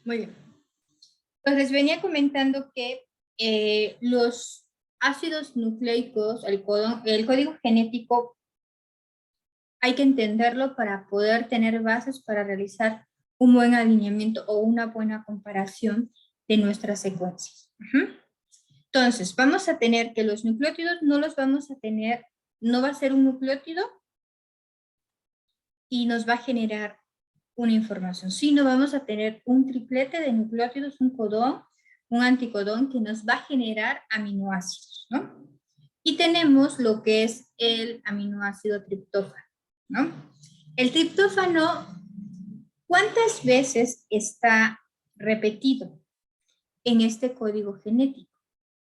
Muy bien. Pues les venía comentando que los ácidos nucleicos, el código genético, hay que entenderlo para poder tener bases para realizar un buen alineamiento o una buena comparación de nuestras secuencias. Entonces, vamos a tener que los nucleótidos no los vamos a tener, no va a ser un nucleótido y nos va a generar una información, sino vamos a tener un triplete de nucleótidos, un codón, un anticodón que nos va a generar aminoácidos, ¿no? Y tenemos lo que es el aminoácido triptófano, ¿no? El triptófano, ¿cuántas veces está repetido en este código genético?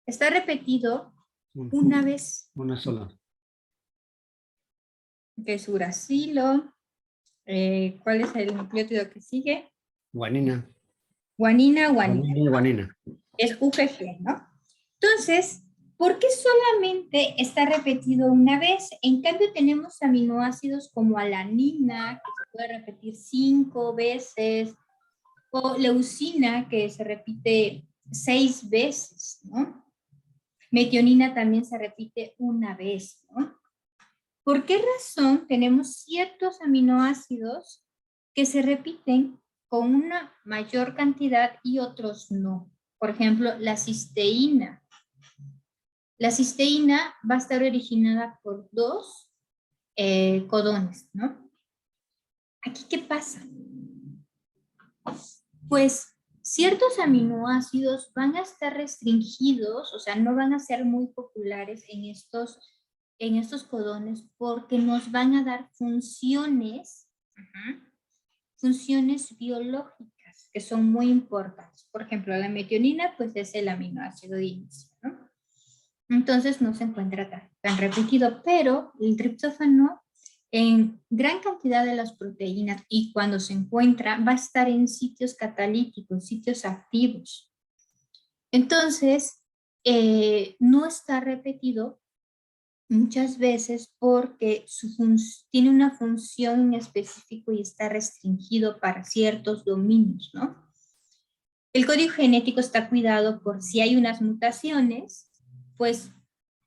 Está repetido una vez. Una sola. Que es uracilo. ¿Cuál es el nucleótido que sigue? Guanina. Guanina. Guanina. Es UGG, ¿no? Entonces, ¿por qué solamente está repetido una vez? En cambio, tenemos aminoácidos como alanina, que se puede repetir 5 veces, o leucina, que se repite 6 veces, ¿no? Metionina también se repite una vez, ¿no? ¿Por qué razón tenemos ciertos aminoácidos que se repiten con una mayor cantidad y otros no? Por ejemplo, la cisteína. La cisteína va a estar originada por 2 codones, ¿no? ¿Aquí qué pasa? Pues ciertos aminoácidos van a estar restringidos, o sea, no van a ser muy populares en estos codones porque nos van a dar funciones, funciones biológicas que son muy importantes. Por ejemplo, la metionina pues es el aminoácido de inicio, ¿no? Entonces no se encuentra tan repetido, pero el triptófano en gran cantidad de las proteínas y cuando se encuentra va a estar en sitios catalíticos, sitios activos. Entonces, no está repetido muchas veces porque tiene una función en específico y está restringido para ciertos dominios, ¿no? El código genético está cuidado por si hay unas mutaciones, pues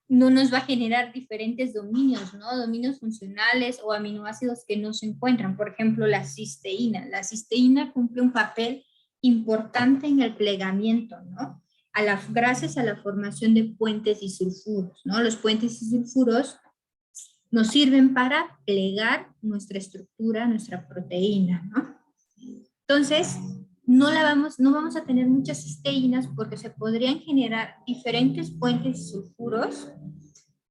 no nos va a generar diferentes dominios, ¿no? Dominios funcionales o aminoácidos que no se encuentran. Por ejemplo, la cisteína. La cisteína cumple un papel importante en el plegamiento, ¿no? Gracias a la formación de puentes disulfuros, ¿no? Los puentes disulfuros nos sirven para plegar nuestra estructura, nuestra proteína, ¿no? Entonces, no vamos a tener muchas cisteínas porque se podrían generar diferentes puentes sulfuros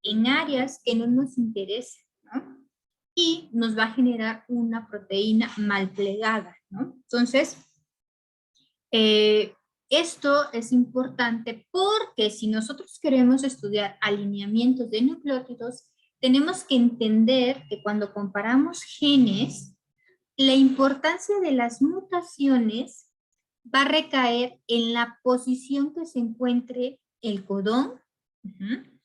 en áreas que no nos interesan, ¿no? Y nos va a generar una proteína mal plegada, ¿no? Entonces, esto es importante porque si nosotros queremos estudiar alineamientos de nucleótidos, tenemos que entender que cuando comparamos genes, la importancia de las mutaciones va a recaer en la posición que se encuentre el codón, en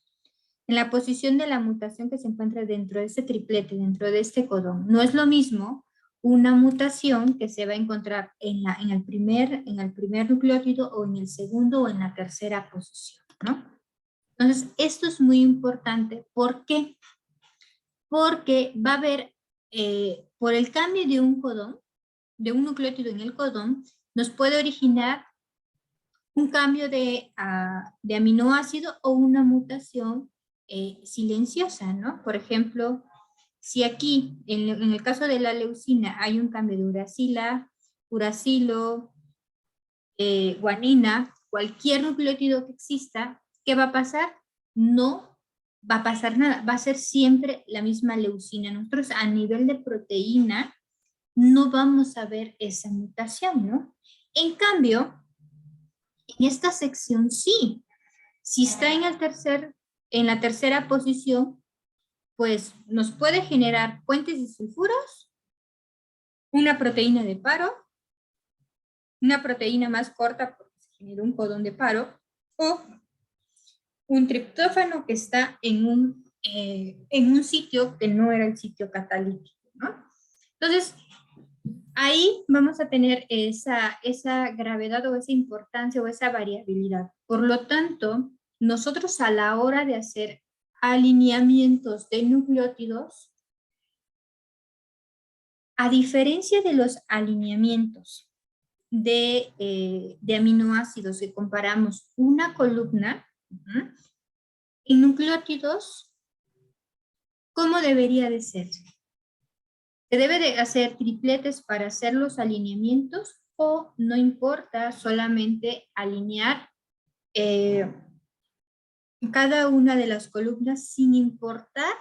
la posición de la mutación que se encuentra dentro de este triplete, dentro de este codón. No es lo mismo una mutación que se va a encontrar en el primer nucleótido o en el segundo o en la tercera posición, ¿no? Entonces, esto es muy importante. ¿Por qué? Porque va a haber, por el cambio de un codón, de un nucleótido en el codón, nos puede originar un cambio de aminoácido o una mutación silenciosa, ¿no? Por ejemplo, si aquí, en el caso de la leucina, hay un cambio de uracilo, guanina, cualquier nucleótido que exista, ¿qué va a pasar? No va a pasar nada, va a ser siempre la misma leucina. Nosotros a nivel de proteína no vamos a ver esa mutación, ¿no? En cambio, en esta sección sí, si está en la tercera posición, pues nos puede generar puentes disulfuros, una proteína de paro, una proteína más corta porque se generó un codón de paro, o un triptófano que está en un sitio que no era el sitio catalítico, ¿no? Entonces, ahí vamos a tener esa gravedad o esa importancia o esa variabilidad. Por lo tanto, nosotros a la hora de hacer alineamientos de nucleótidos, a diferencia de los alineamientos de aminoácidos que comparamos una columna, en nucleótidos, ¿cómo debería de ser? ¿Se debe de hacer tripletes para hacer los alineamientos o no importa solamente alinear cada una de las columnas sin importar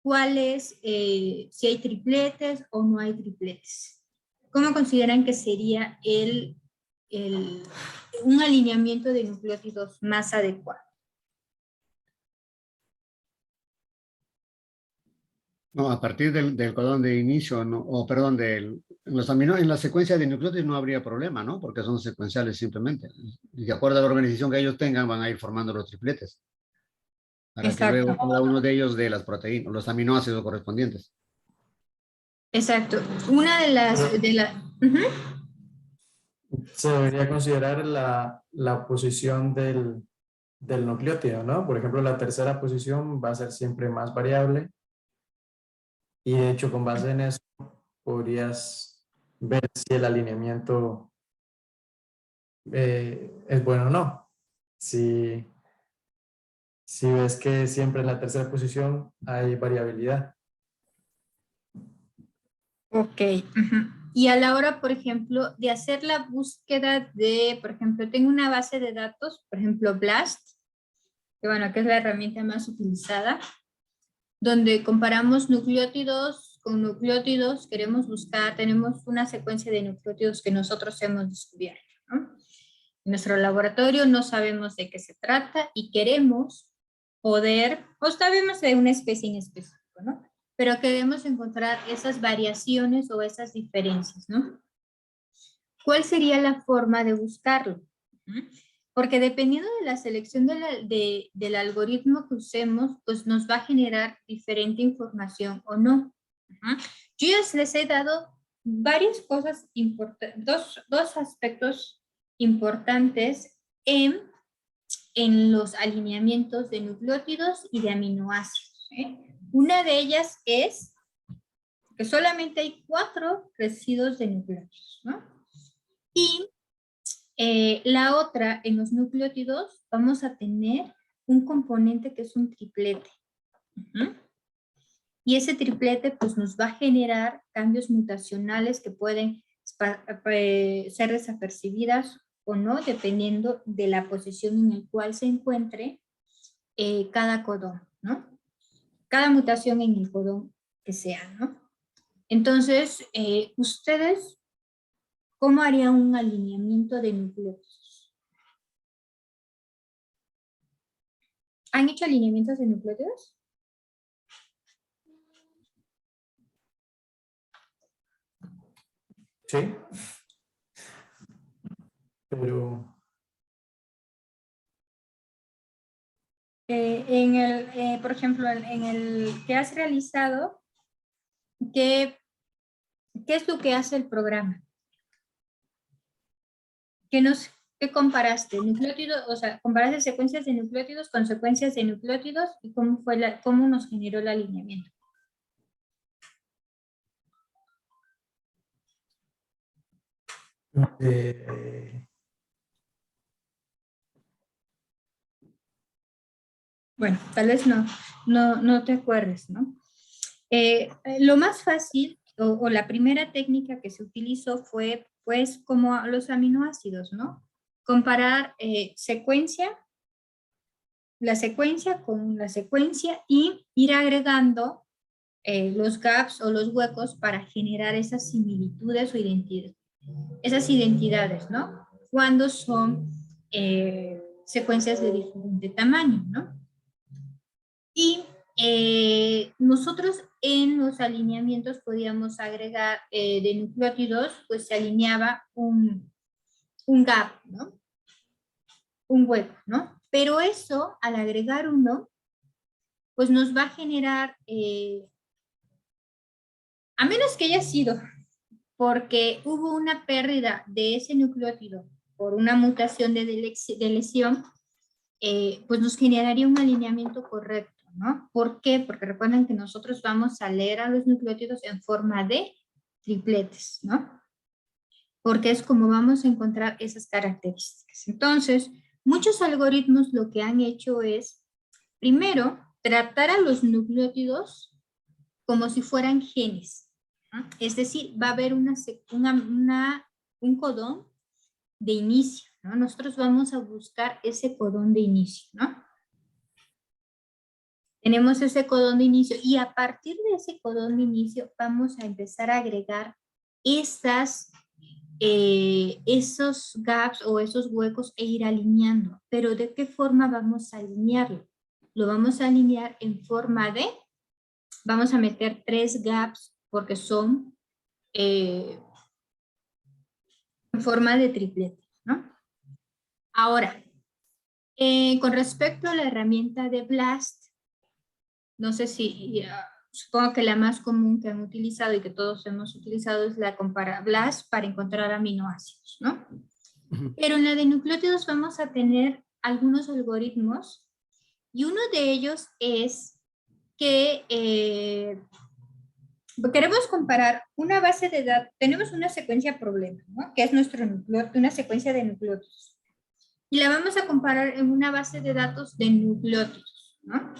cuáles, si hay tripletes o no hay tripletes? ¿Cómo consideran que sería un alineamiento de nucleótidos más adecuado? No, a partir del codón de inicio, no, o perdón, en la secuencia de nucleótidos no habría problema, ¿no? Porque son secuenciales simplemente. Y de acuerdo a la organización que ellos tengan, van a ir formando los tripletes. Para que Exacto, luego cada uno de ellos dé las proteínas, los aminoácidos correspondientes. exacto. Una de las, ujú. Se debería considerar la posición del nucleótido, ¿no? Por ejemplo, la tercera posición va a ser siempre más variable y de hecho con base en eso podrías ver si el alineamiento es bueno o no. Si ves que siempre en la tercera posición hay variabilidad. Ok. Ujú. Y a la hora, por ejemplo, de hacer la búsqueda de, por ejemplo, tengo una base de datos, por ejemplo, BLAST, que bueno, que es la herramienta más utilizada, donde comparamos nucleótidos con nucleótidos, queremos buscar, tenemos una secuencia de nucleótidos que nosotros hemos descubierto, ¿no? En nuestro laboratorio no sabemos de qué se trata y queremos poder, o sabemos de una especie en específico, ¿no? Pero queremos encontrar esas variaciones o esas diferencias, ¿no? ¿Cuál sería la forma de buscarlo? Porque dependiendo de la selección del algoritmo que usemos, pues nos va a generar diferente información o no. Yo ya les he dado varias cosas importantes, dos aspectos importantes en los alineamientos de nucleótidos y de aminoácidos. Una de ellas es que solamente hay 4 residuos de nucleótidos, ¿no? Y la otra, en los nucleótidos, vamos a tener un componente que es un triplete. Y ese triplete pues nos va a generar cambios mutacionales que pueden ser desapercibidas o no, dependiendo de la posición en la cual se encuentre cada codón, ¿no? Cada mutación en el codón que sea, ¿no? Entonces, ustedes, ¿cómo harían un alineamiento de nucleótidos? ¿Han hecho alineamientos de nucleótidos? Sí. Pero Por ejemplo, en el que has realizado, ¿qué es lo que hace el programa? ¿Qué comparaste? Nucleótidos, o sea, comparaste secuencias de nucleótidos con secuencias de nucleótidos y cómo nos generó el alineamiento. Bueno, tal vez no te acuerdes, ¿no? Lo más fácil o la primera técnica que se utilizó fue pues como los aminoácidos, ¿no? Comparar la secuencia con la secuencia y ir agregando los gaps o los huecos para generar esas similitudes o esas identidades, ¿no? Cuando son secuencias de diferente tamaño, ¿no? Y nosotros en los alineamientos podíamos agregar de nucleótidos, pues se alineaba un gap, ¿no? Un hueco, ¿no? Pero eso, al agregar uno, pues nos va a generar, a menos que haya sido porque hubo una pérdida de ese nucleótido por una mutación de lesión, pues nos generaría un alineamiento correcto, ¿no? ¿Por qué? Porque recuerden que nosotros vamos a leer a los nucleótidos en forma de tripletes, ¿no? Porque es como vamos a encontrar esas características. Entonces, muchos algoritmos lo que han hecho es, primero, tratar a los nucleótidos como si fueran genes, ¿no? Es decir, va a haber un codón de inicio, ¿no? Nosotros vamos a buscar ese codón de inicio, ¿no? Tenemos ese codón de inicio y a partir de ese codón de inicio vamos a empezar a agregar esos gaps o esos huecos e ir alineando. Pero ¿de qué forma vamos a alinearlo? Lo vamos a alinear en forma de, vamos a meter 3 gaps porque son en forma de triplete, ¿no? Ahora, con respecto a la herramienta de BLAST, no sé si, supongo que la más común que han utilizado y que todos hemos utilizado es la BLAST para encontrar aminoácidos, ¿no? Pero en la de nucleótidos vamos a tener algunos algoritmos y uno de ellos es que queremos comparar una base de datos, tenemos una secuencia problema, ¿no? Que es nuestro nucleótido, una secuencia de nucleótidos. Y la vamos a comparar en una base de datos de nucleótidos, ¿no?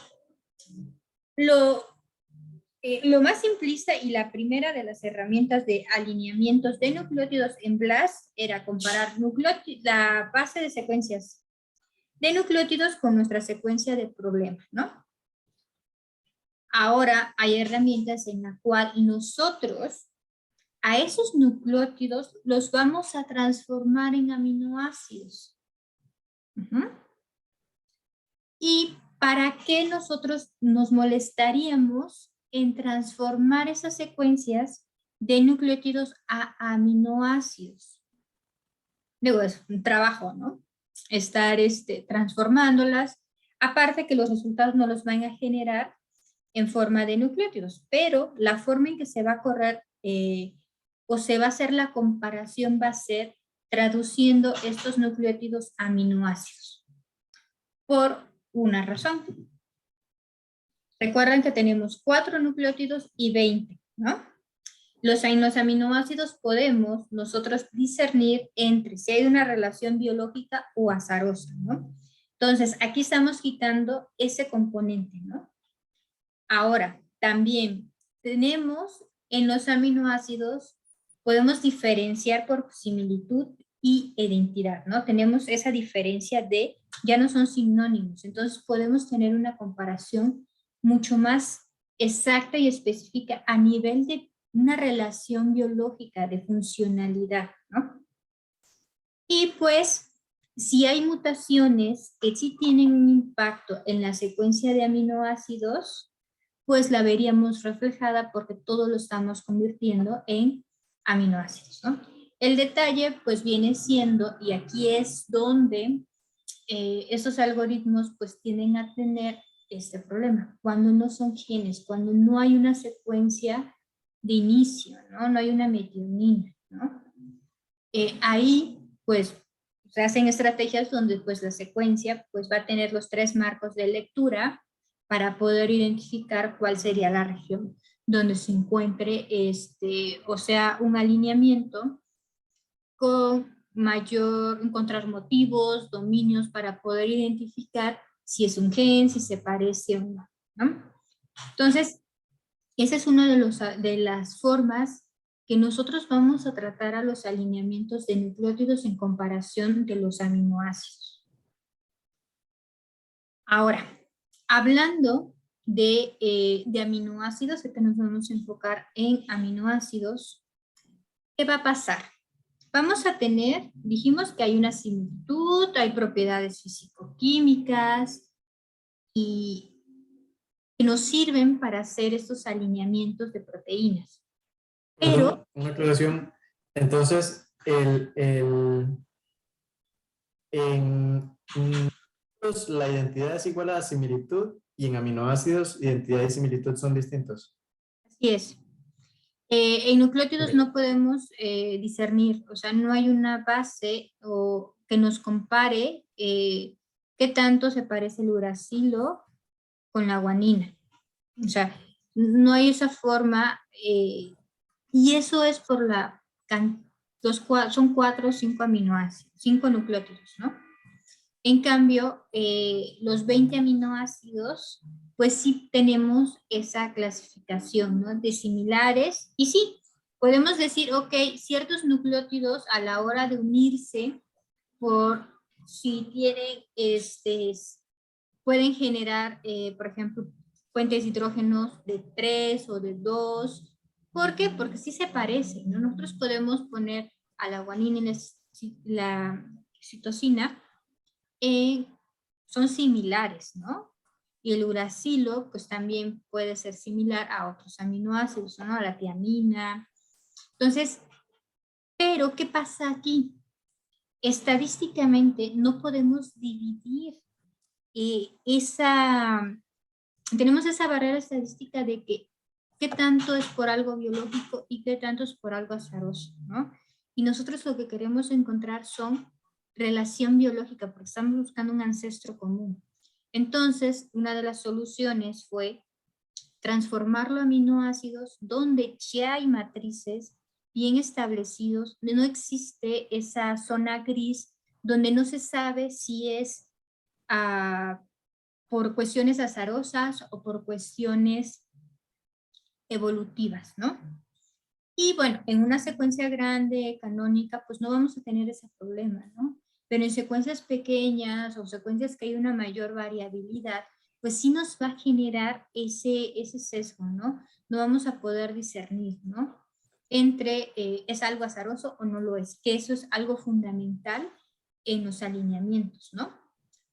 Lo más simplista y la primera de las herramientas de alineamientos de nucleótidos en BLAST era comparar la base de secuencias de nucleótidos con nuestra secuencia de problema, ¿no? Ahora hay herramientas en la cual nosotros a esos nucleótidos los vamos a transformar en aminoácidos. ¿Y para qué nosotros nos molestaríamos en transformar esas secuencias de nucleótidos a aminoácidos? Digo, es un trabajo, ¿no? Estar transformándolas, aparte que los resultados no los van a generar en forma de nucleótidos, pero la forma en que se va a correr o se va a hacer la comparación va a ser traduciendo estos nucleótidos a aminoácidos. Por una razón. Recuerden que tenemos 4 nucleótidos y 20, ¿no? Los aminoácidos podemos nosotros discernir entre si hay una relación biológica o azarosa, ¿no? Entonces, aquí estamos quitando ese componente, ¿no? Ahora, también tenemos en los aminoácidos, podemos diferenciar por similitud y identidad, ¿no? Tenemos esa diferencia de, ya no son sinónimos, entonces podemos tener una comparación mucho más exacta y específica a nivel de una relación biológica de funcionalidad, ¿no? Y pues, si hay mutaciones que sí tienen un impacto en la secuencia de aminoácidos, pues la veríamos reflejada porque todo lo estamos convirtiendo en aminoácidos, ¿no? El detalle pues viene siendo, y aquí es donde estos algoritmos pues tienden a tener este problema, cuando no son genes, cuando no hay una secuencia de inicio, ¿no? No hay una metionina, ¿no? Ahí pues se hacen estrategias donde pues la secuencia pues va a tener los 3 marcos de lectura para poder identificar cuál sería la región donde se encuentre o sea, un alineamiento con mayor, encontrar motivos, dominios para poder identificar si es un gen, si se parece o no, ¿no? Entonces, esa es una de las formas que nosotros vamos a tratar a los alineamientos de nucleótidos en comparación de los aminoácidos. Ahora, hablando de aminoácidos, que nos vamos a enfocar en aminoácidos, ¿qué va a pasar? Vamos a tener, dijimos que hay una similitud, hay propiedades físico-químicas y que nos sirven para hacer estos alineamientos de proteínas. Pero... Una aclaración. Entonces, en la identidad es igual a la similitud y en aminoácidos identidad y similitud son distintos. Así es. En nucleótidos no podemos discernir, o sea, no hay una base o que nos compare qué tanto se parece el uracilo con la guanina. O sea, no hay esa forma, y eso es por son 4 o 5 aminoácidos, 5 nucleótidos, ¿no? En cambio, los 20 aminoácidos, pues sí tenemos esa clasificación, ¿no? De similares, y sí, podemos decir, ok, ciertos nucleótidos a la hora de unirse, por si tienen, pueden generar, por ejemplo, puentes de hidrógenos de 3 o de 2. ¿Por qué? Porque sí se parecen, ¿no? Nosotros podemos poner a la guanina y la citosina, son similares, ¿no? Y el uracilo, pues también puede ser similar a otros aminoácidos, ¿no? A la tiamina. Entonces, pero ¿qué pasa aquí? Estadísticamente no podemos dividir tenemos esa barrera estadística de que qué tanto es por algo biológico y qué tanto es por algo azaroso, ¿no? Y nosotros lo que queremos encontrar son relación biológica, porque estamos buscando un ancestro común. Entonces, una de las soluciones fue transformarlo a aminoácidos donde ya hay matrices bien establecidos, donde no existe esa zona gris, donde no se sabe si es por cuestiones azarosas o por cuestiones evolutivas, ¿no? Y bueno, en una secuencia grande, canónica, pues no vamos a tener ese problema, ¿no? Pero en secuencias pequeñas o secuencias que hay una mayor variabilidad, pues sí nos va a generar ese sesgo, ¿no? No vamos a poder discernir, ¿no? Entre es algo azaroso o no lo es, que eso es algo fundamental en los alineamientos, ¿no?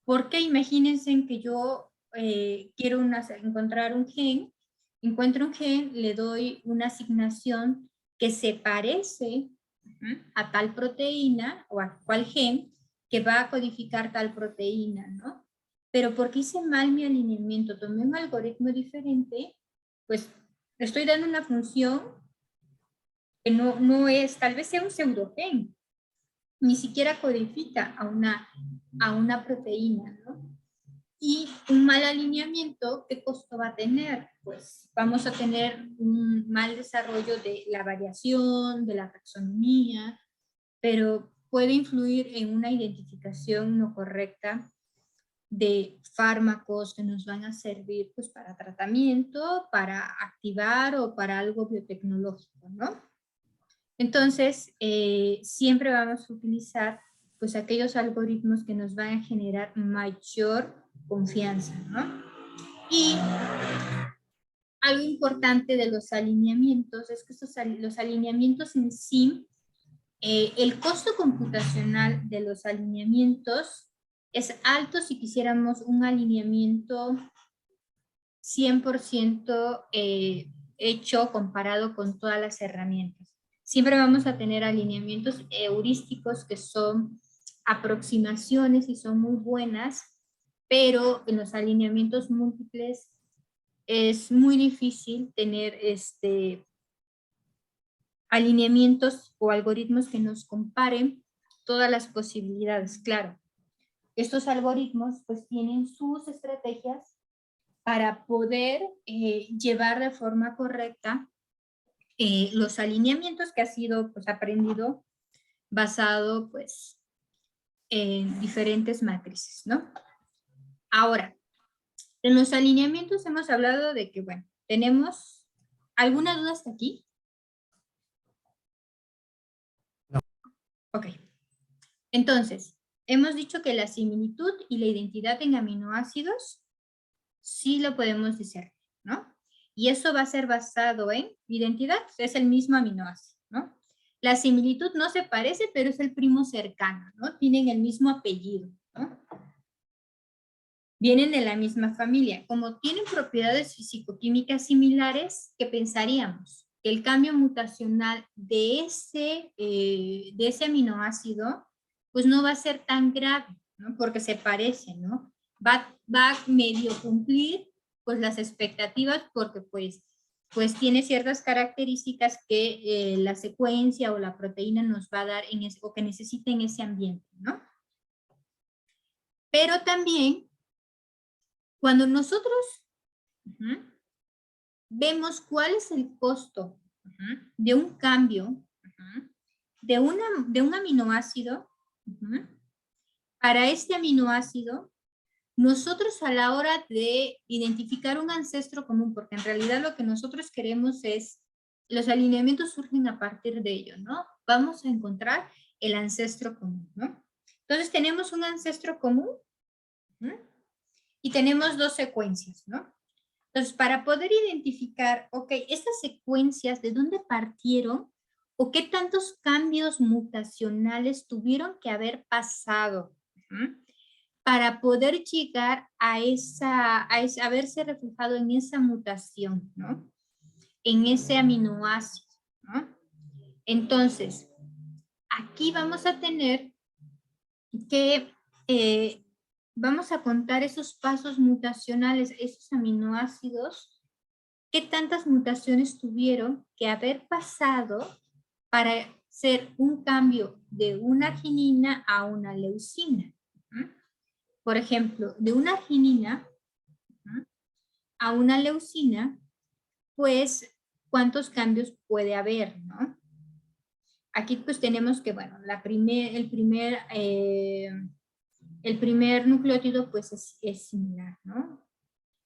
Porque imagínense que yo quiero encontrar un gen, encuentro un gen, le doy una asignación que se parece a tal proteína o a cual gen que va a codificar tal proteína, ¿no? Pero porque hice mal mi alineamiento, tomé un algoritmo diferente, pues estoy dando una función que no es, tal vez sea un pseudogen, ni siquiera codifica a una proteína, ¿no? Y un mal alineamiento, ¿qué costo va a tener? Pues vamos a tener un mal desarrollo de la variación, de la taxonomía, pero puede influir en una identificación no correcta de fármacos que nos van a servir pues para tratamiento, para activar o para algo biotecnológico, ¿no? Entonces, siempre vamos a utilizar pues aquellos algoritmos que nos van a generar mayor confianza, ¿no? Y algo importante de los alineamientos es que los alineamientos en sí, el costo computacional de los alineamientos es alto si quisiéramos un alineamiento 100% hecho comparado con todas las herramientas. Siempre vamos a tener alineamientos heurísticos que son aproximaciones y son muy buenas, pero en los alineamientos múltiples es muy difícil tener alineamientos o algoritmos que nos comparen todas las posibilidades. Claro, estos algoritmos pues tienen sus estrategias para poder llevar de forma correcta los alineamientos que ha sido pues aprendido basado pues en diferentes matrices, ¿no? Ahora, en los alineamientos hemos hablado de que, bueno, tenemos ¿alguna duda hasta aquí? No. Ok. Entonces, hemos dicho que la similitud y la identidad en aminoácidos sí lo podemos discernir, ¿no? Y eso va a ser basado en identidad, es el mismo aminoácido, ¿no? La similitud no se parece, pero es el primo cercano, ¿no? Tienen el mismo apellido, ¿no? Vienen de la misma familia. Como tienen propiedades fisicoquímicas similares, ¿qué pensaríamos? Que el cambio mutacional de ese aminoácido, pues no va a ser tan grave, ¿no? Porque se parece, ¿no? Va a medio cumplir pues las expectativas porque pues pues tiene ciertas características que la secuencia o la proteína nos va a dar o que necesita en ese ambiente, ¿no? Pero también, cuando nosotros vemos cuál es el costo de un cambio de un aminoácido, para este aminoácido, nosotros a la hora de identificar un ancestro común, porque en realidad lo que nosotros queremos es, los alineamientos surgen a partir de ello, ¿no? Vamos a encontrar el ancestro común, ¿no? Entonces tenemos un ancestro común y tenemos dos secuencias, ¿no? Entonces, para poder identificar, ok, estas secuencias, ¿de dónde partieron? ¿O qué tantos cambios mutacionales tuvieron que haber pasado? Para poder llegar a verse reflejado en esa mutación, ¿no? En ese aminoácido, ¿no? Entonces, aquí vamos a tener que, vamos a contar esos pasos mutacionales, esos aminoácidos, qué tantas mutaciones tuvieron que haber pasado para ser un cambio de una arginina a una leucina. Por ejemplo, de una arginina a una leucina, pues, ¿cuántos cambios puede haber, no? Aquí pues tenemos que, bueno, el primer nucleótido pues es similar, ¿no?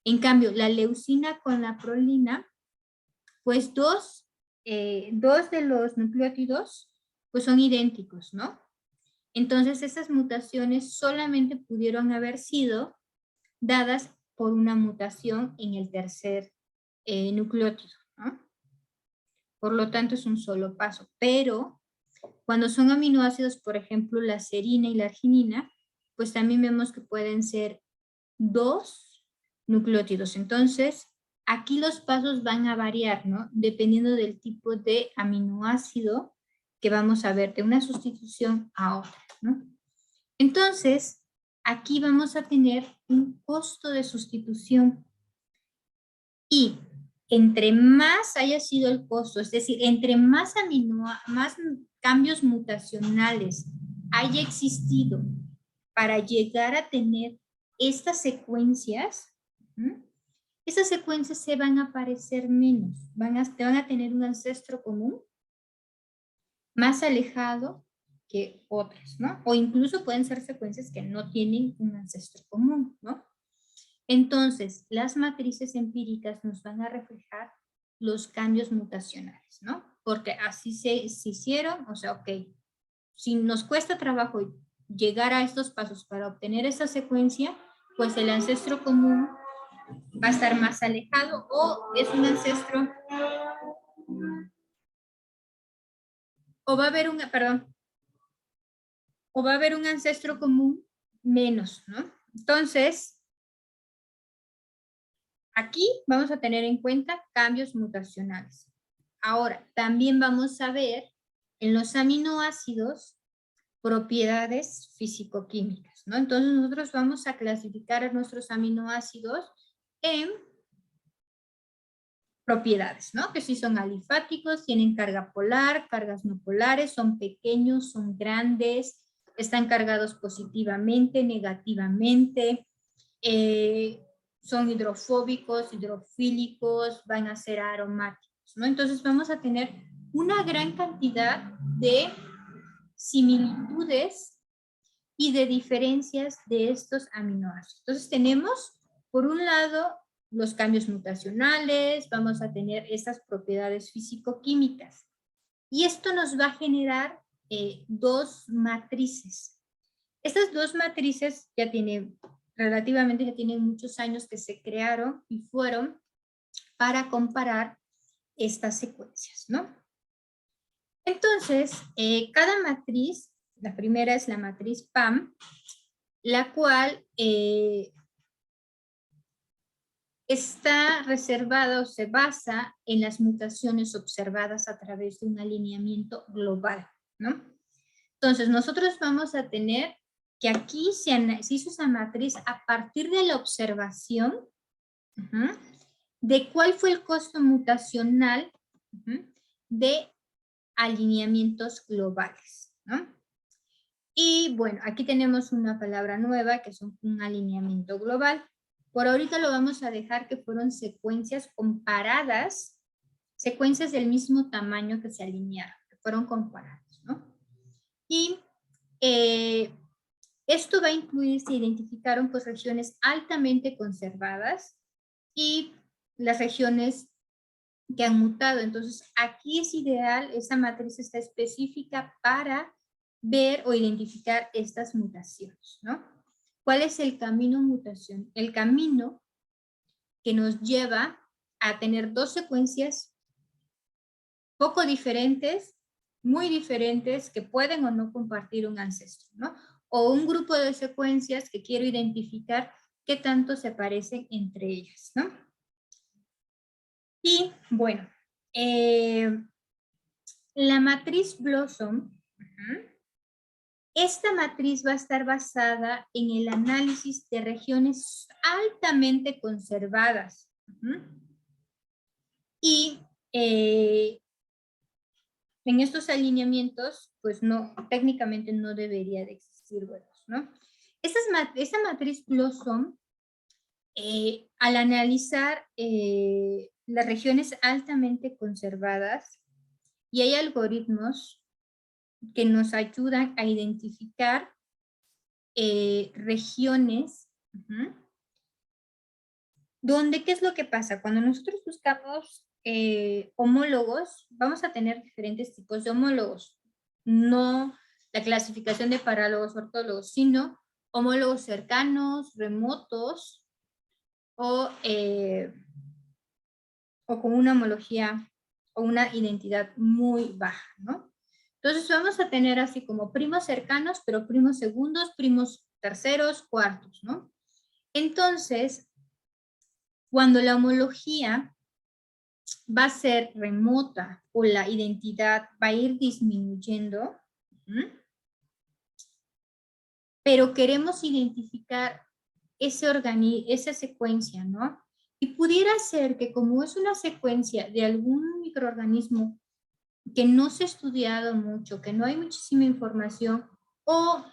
En cambio, la leucina con la prolina, pues dos de los nucleótidos pues son idénticos, ¿no? Entonces esas mutaciones solamente pudieron haber sido dadas por una mutación en el tercer nucleótido, ¿no? Por lo tanto es un solo paso, pero cuando son aminoácidos, por ejemplo, la serina y la arginina, pues también vemos que pueden ser dos nucleótidos. Entonces, aquí los pasos van a variar, ¿no? Dependiendo del tipo de aminoácido que vamos a ver de una sustitución a otra, ¿no? Entonces, aquí vamos a tener un costo de sustitución y entre más haya sido el costo, es decir, entre más cambios mutacionales haya existido para llegar a tener estas secuencias, esas secuencias se van a parecer menos, van a tener un ancestro común más alejado que otras, ¿no? O incluso pueden ser secuencias que no tienen un ancestro común, ¿no? Entonces, las matrices empíricas nos van a reflejar los cambios mutacionales, ¿no? Porque así se hicieron, o sea, ok, si nos cuesta trabajo llegar a estos pasos para obtener esa secuencia, pues el ancestro común va a estar más alejado o es un ancestro, o va a haber un ancestro común menos, ¿no? Entonces, aquí vamos a tener en cuenta cambios mutacionales. Ahora, también vamos a ver en los aminoácidos propiedades físico-químicas, ¿no? Entonces nosotros vamos a clasificar a nuestros aminoácidos en propiedades, ¿no? Que si son alifáticos, tienen carga polar, cargas no polares, son pequeños, son grandes, están cargados positivamente, negativamente, son hidrofóbicos, hidrofílicos, van a ser aromáticos, ¿no? Entonces vamos a tener una gran cantidad de similitudes y de diferencias de estos aminoácidos. Entonces tenemos, por un lado, los cambios mutacionales, vamos a tener estas propiedades físico-químicas. Y esto nos va a generar dos matrices. Estas dos matrices ya tienen muchos años que se crearon y fueron para comparar estas secuencias, ¿no? Entonces, cada matriz, la primera es la matriz PAM, la cual está reservada o se basa en las mutaciones observadas a través de un alineamiento global, ¿no? Entonces, nosotros vamos a tener que aquí se hizo esa matriz a partir de la observación de cuál fue el costo mutacional de alineamientos globales, ¿no? Y bueno, aquí tenemos una palabra nueva que es un alineamiento global. Por ahorita lo vamos a dejar que fueron secuencias comparadas, secuencias del mismo tamaño que se alinearon, que fueron comparadas, ¿no? Y esto va a incluir, se identificaron pues regiones altamente conservadas y las regiones que han mutado. Entonces, aquí es ideal, esa matriz está específica para ver o identificar estas mutaciones, ¿no? ¿Cuál es el camino mutación? El camino que nos lleva a tener dos secuencias poco diferentes, muy diferentes, que pueden o no compartir un ancestro, ¿no? O un grupo de secuencias que quiero identificar qué tanto se parecen entre ellas, ¿no? Y bueno, la matriz Blossom, esta matriz va a estar basada en el análisis de regiones altamente conservadas. Y en estos alineamientos, pues no, técnicamente no debería de existir huecos, ¿no? Esta matriz Blossom, al analizar las regiones altamente conservadas, y hay algoritmos que nos ayudan a identificar regiones donde, ¿qué es lo que pasa? Cuando nosotros buscamos homólogos, vamos a tener diferentes tipos de homólogos. No la clasificación de parálogos ortólogos, sino homólogos cercanos, remotos o con una homología o una identidad muy baja, ¿no? Entonces vamos a tener así como primos cercanos, pero primos segundos, primos terceros, cuartos, ¿no? Entonces, cuando la homología va a ser remota o la identidad va a ir disminuyendo, pero queremos identificar esa secuencia, ¿no? Y pudiera ser que como es una secuencia de algún microorganismo que no se ha estudiado mucho, que no hay muchísima información, o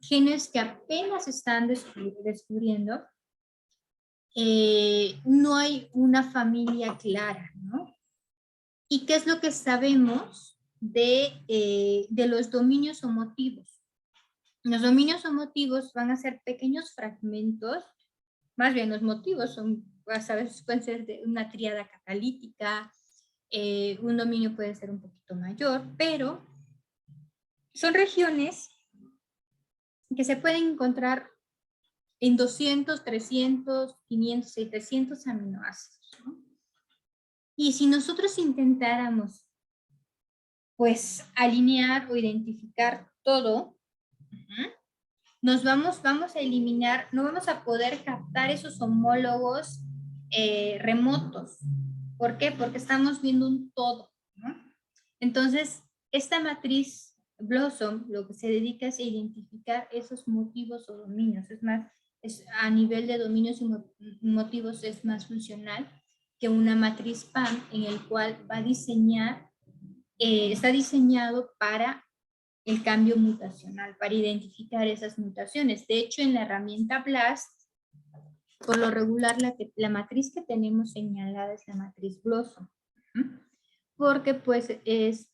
genes que apenas están descubriendo, no hay una familia clara, ¿no? ¿Y qué es lo que sabemos de los dominios homotivos? Los dominios homotivos van a ser pequeños fragmentos, más bien los motivos son, a veces pueden ser de una tríada catalítica, un dominio puede ser un poquito mayor, pero son regiones que se pueden encontrar en 200, 300, 500, 700 aminoácidos, ¿no? Y si nosotros intentáramos, pues, alinear o identificar todo, vamos a eliminar, no vamos a poder captar esos homólogos remotos. ¿Por qué? Porque estamos viendo un todo, ¿no? Entonces, esta matriz Blossom lo que se dedica es a identificar esos motivos o dominios. Es más, a nivel de dominios y motivos es más funcional que una matriz PAM en el cual va a diseñar, está diseñado para el cambio mutacional, para identificar esas mutaciones. De hecho, en la herramienta BLAST, por lo regular, la matriz que tenemos señalada es la matriz Blossom. Porque, pues,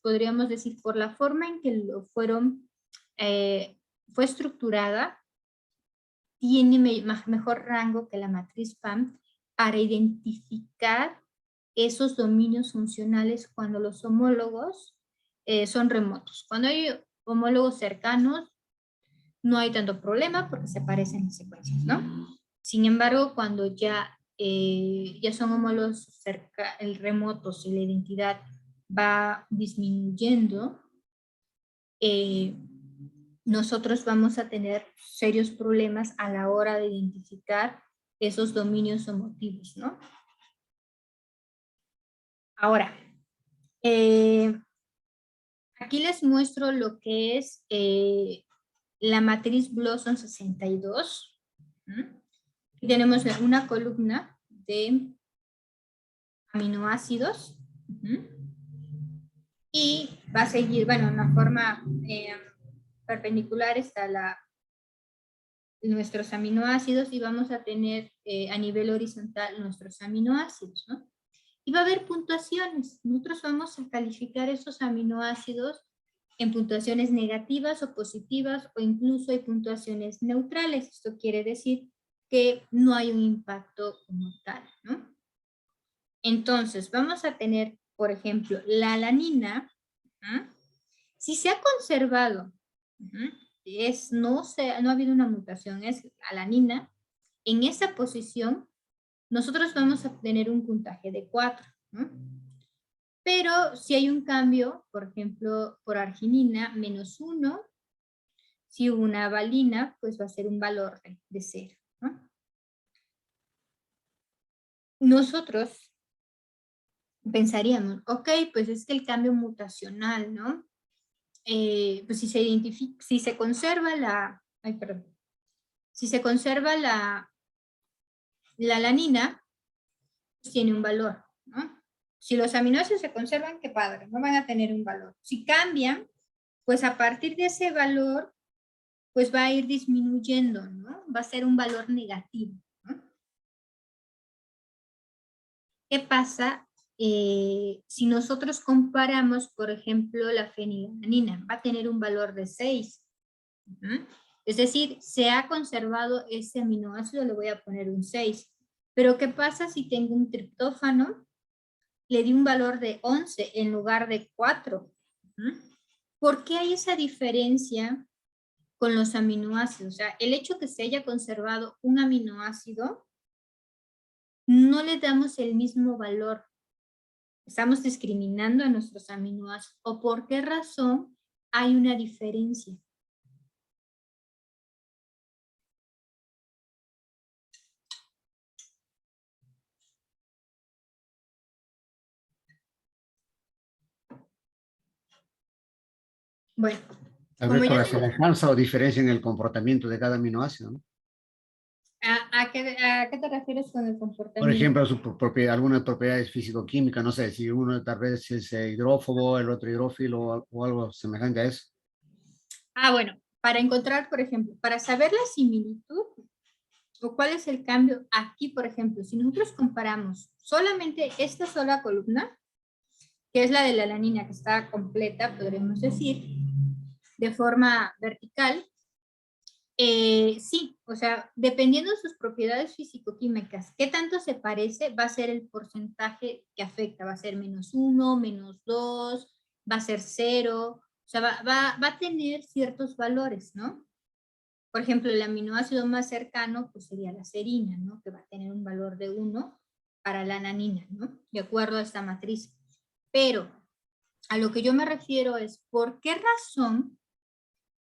podríamos decir, por la forma en que fue estructurada, tiene mejor rango que la matriz PAM para identificar esos dominios funcionales cuando los homólogos son remotos. Cuando hay homólogos cercanos, no hay tanto problema porque se parecen las secuencias, ¿no? Sin embargo, cuando ya son homólogos remotos y la identidad va disminuyendo, nosotros vamos a tener serios problemas a la hora de identificar esos dominios homotivos, ¿no? Ahora, aquí les muestro lo que es la matriz Blossom 62. Y tenemos una columna de aminoácidos. Y va a seguir, bueno, en una forma perpendicular está nuestros aminoácidos y vamos a tener a nivel horizontal nuestros aminoácidos, ¿no? Y va a haber puntuaciones. Nosotros vamos a calificar esos aminoácidos en puntuaciones negativas o positivas o incluso hay puntuaciones neutrales. Esto quiere decir que no hay un impacto como tal, ¿no? Entonces, vamos a tener, por ejemplo, la alanina. Si se ha conservado, no ha habido una mutación, es alanina, en esa posición, nosotros vamos a tener un puntaje de 4. Pero si hay un cambio, por ejemplo, por arginina, -1, si hubo una valina, pues va a ser un valor de 0. Nosotros pensaríamos, ok, pues es que el cambio mutacional, ¿no? Pues si se conserva si se conserva la alanina, pues tiene un valor, ¿no? Si los aminoácidos se conservan, qué padre, no van a tener un valor. Si cambian, pues a partir de ese valor, pues va a ir disminuyendo, ¿no? Va a ser un valor negativo, ¿no? ¿Qué pasa si nosotros comparamos, por ejemplo, la fenilalanina? Va a tener un valor de 6. Es decir, se ha conservado ese aminoácido, le voy a poner un 6. Pero ¿qué pasa si tengo un triptófano? Le di un valor de 11 en lugar de 4. ¿Por qué hay esa diferencia con los aminoácidos? O sea, el hecho que se haya conservado un aminoácido, no le damos el mismo valor. Estamos discriminando a nuestros aminoácidos. ¿O por qué razón hay una diferencia? Bueno, Tal como vez por ya la te... semejanza o diferencia en el comportamiento de cada aminoácido, ¿no? ¿A qué te refieres con el Por comportamiento? ejemplo, algunas propiedades físico-químicas, no sé, si uno tal vez es hidrófobo, el otro hidrófilo o algo semejante a eso. Bueno, para encontrar, por ejemplo, para saber la similitud o cuál es el cambio aquí, por ejemplo, si nosotros comparamos solamente esta sola columna, que es la de la alanina que está completa, podríamos decir, de forma vertical, sí, o sea, dependiendo de sus propiedades físico-químicas, qué tanto se parece, va a ser el porcentaje que afecta, va a ser -1, -2, va a ser 0, o sea, va a tener ciertos valores, ¿no? Por ejemplo, el aminoácido más cercano pues sería la serina, ¿no? Que va a tener un valor de 1 para la alanina, ¿no? De acuerdo a esta matriz. Pero a lo que yo me refiero es, ¿por qué razón,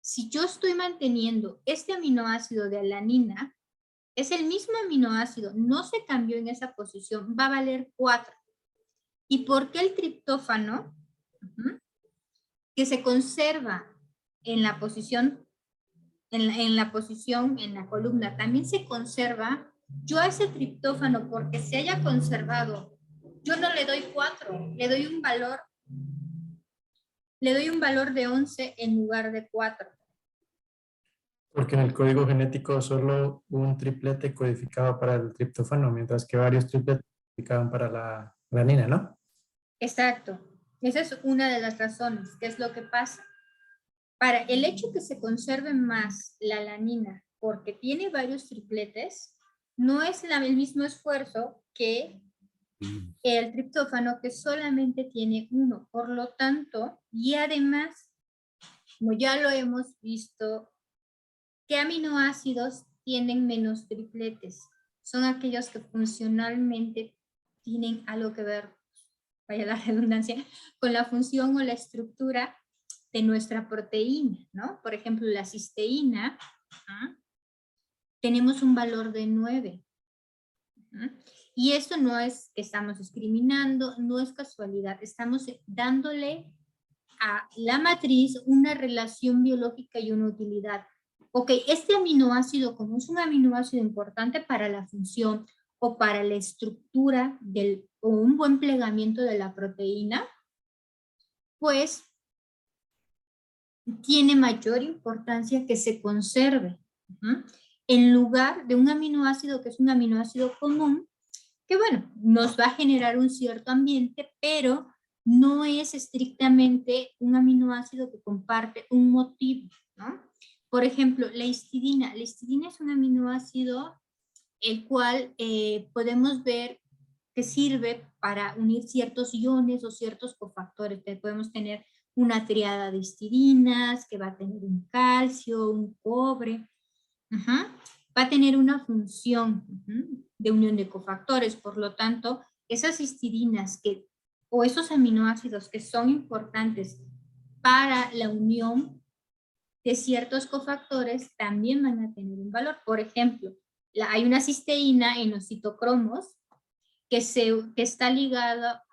si yo estoy manteniendo este aminoácido de alanina, es el mismo aminoácido, no se cambió en esa posición, va a valer 4? ¿Y por qué el triptófano, que se conserva en la posición, en la columna, también se conserva? Yo a ese triptófano, porque se haya conservado, yo no le doy 4, le doy un valor de 11 en lugar de 4. Porque en el código genético solo un triplete codificaba para el triptófano, mientras que varios tripletes codificaban para la alanina, ¿no? Exacto. Esa es una de las razones. ¿Qué es lo que pasa? Para el hecho que se conserve más la alanina porque tiene varios tripletes, no es el mismo esfuerzo que el triptófano que solamente tiene uno. Por lo tanto, y además, como ya lo hemos visto, ¿qué aminoácidos tienen menos tripletes? Son aquellos que funcionalmente tienen algo que ver, vaya la redundancia, con la función o la estructura de nuestra proteína, ¿no? Por ejemplo, la cisteína, tenemos un valor de 9. Y esto no es que estamos discriminando, no es casualidad, estamos dándole a la matriz una relación biológica y una utilidad. Ok, este aminoácido, como es un aminoácido importante para la función o para la estructura del o un buen plegamiento de la proteína, pues tiene mayor importancia que se conserve, en lugar de un aminoácido que es un aminoácido común, que bueno, nos va a generar un cierto ambiente, pero no es estrictamente un aminoácido que comparte un motivo, ¿no? Por ejemplo, la histidina. La histidina es un aminoácido el cual podemos ver que sirve para unir ciertos iones o ciertos cofactores. Podemos tener una triada de histidinas que va a tener un calcio, un cobre. Va a tener una función de unión de cofactores. Por lo tanto, esas histidinas o esos aminoácidos que son importantes para la unión de ciertos cofactores también van a tener un valor. Por ejemplo, hay una cisteína en los citocromos que está ligada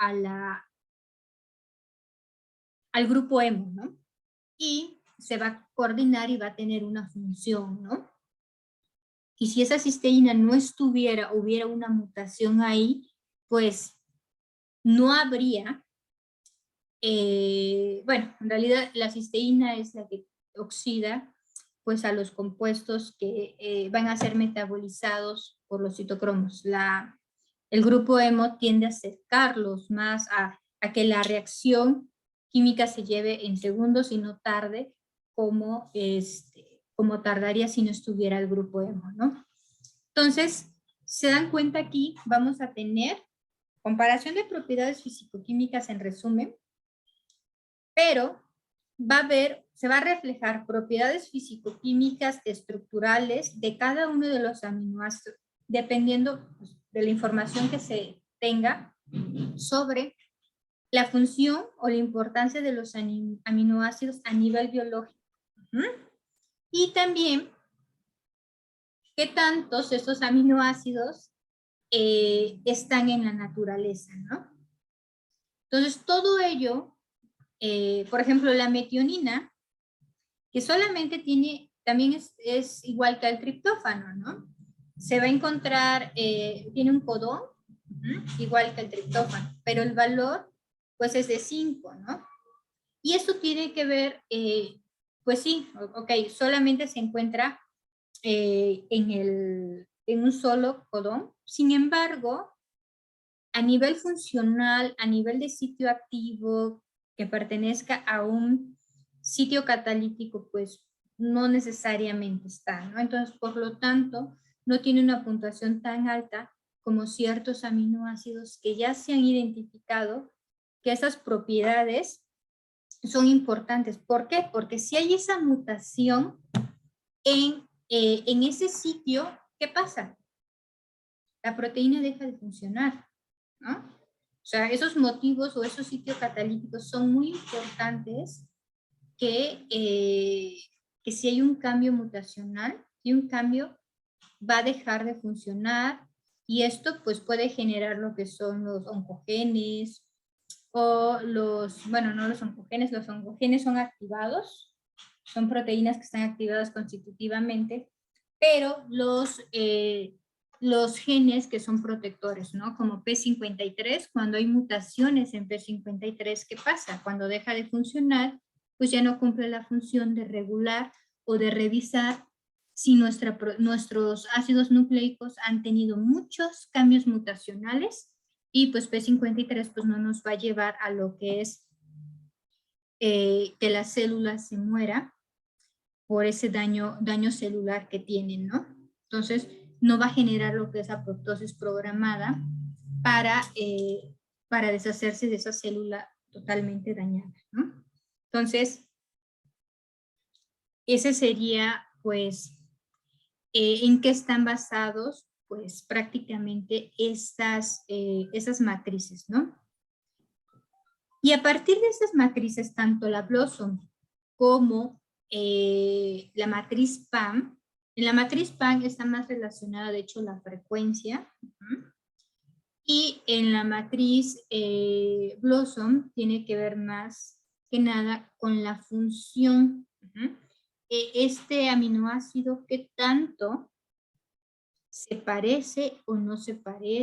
al grupo hemo, ¿no? Y se va a coordinar y va a tener una función, ¿no? Y si esa cisteína no estuviera, hubiera una mutación ahí, pues no habría, bueno, en realidad la cisteína es la que oxida pues a los compuestos que van a ser metabolizados por los citocromos. El grupo hemo tiende a acercarlos más a que la reacción química se lleve en segundos y no tarde como tardaría si no estuviera el grupo hemo, ¿no? Entonces, se dan cuenta aquí, vamos a tener comparación de propiedades fisicoquímicas en resumen, pero se va a reflejar propiedades fisicoquímicas estructurales de cada uno de los aminoácidos, dependiendo pues, de la información que se tenga sobre la función o la importancia de los aminoácidos a nivel biológico. Y también qué tantos estos aminoácidos están en la naturaleza, ¿no? Entonces, todo ello, por ejemplo, la metionina, que solamente también es igual que el triptófano, ¿no? Se va a encontrar, tiene un codón, igual que el triptófano, pero el valor, pues es de 5, ¿no? Y esto tiene que ver, pues sí, ok, solamente se encuentra en un solo codón. Sin embargo, a nivel funcional, a nivel de sitio activo que pertenezca a un sitio catalítico, pues no necesariamente está, ¿no? Entonces, por lo tanto, no tiene una puntuación tan alta como ciertos aminoácidos que ya se han identificado que esas propiedades son importantes. ¿Por qué? Porque si hay esa mutación en ese sitio, ¿qué pasa? La proteína deja de funcionar, ¿no? O sea, esos motivos o esos sitios catalíticos son muy importantes que si hay un cambio mutacional, si un cambio va a dejar de funcionar y esto pues puede generar lo que son los oncogenes o bueno, no los oncogenes son activados, son proteínas que están activadas constitutivamente, pero los genes que son protectores, ¿no? Como P53, cuando hay mutaciones en P53, ¿qué pasa? Cuando deja de funcionar, pues ya no cumple la función de regular o de revisar si nuestros ácidos nucleicos han tenido muchos cambios mutacionales y pues P53 pues no nos va a llevar a lo que es que la célula se muera por ese daño celular que tienen, ¿no? Entonces, no va a generar lo que es apoptosis programada para deshacerse de esa célula totalmente dañada, ¿no? Entonces, ese sería, pues, en qué están basados, pues, prácticamente esas matrices, ¿no? Y a partir de esas matrices, tanto la Blossom como la matriz PAM, en la matriz PAM está más relacionada, de hecho, la frecuencia, y en la matriz Blossom tiene que ver más que nada con la función. Este aminoácido, ¿qué tanto se parece o no se parece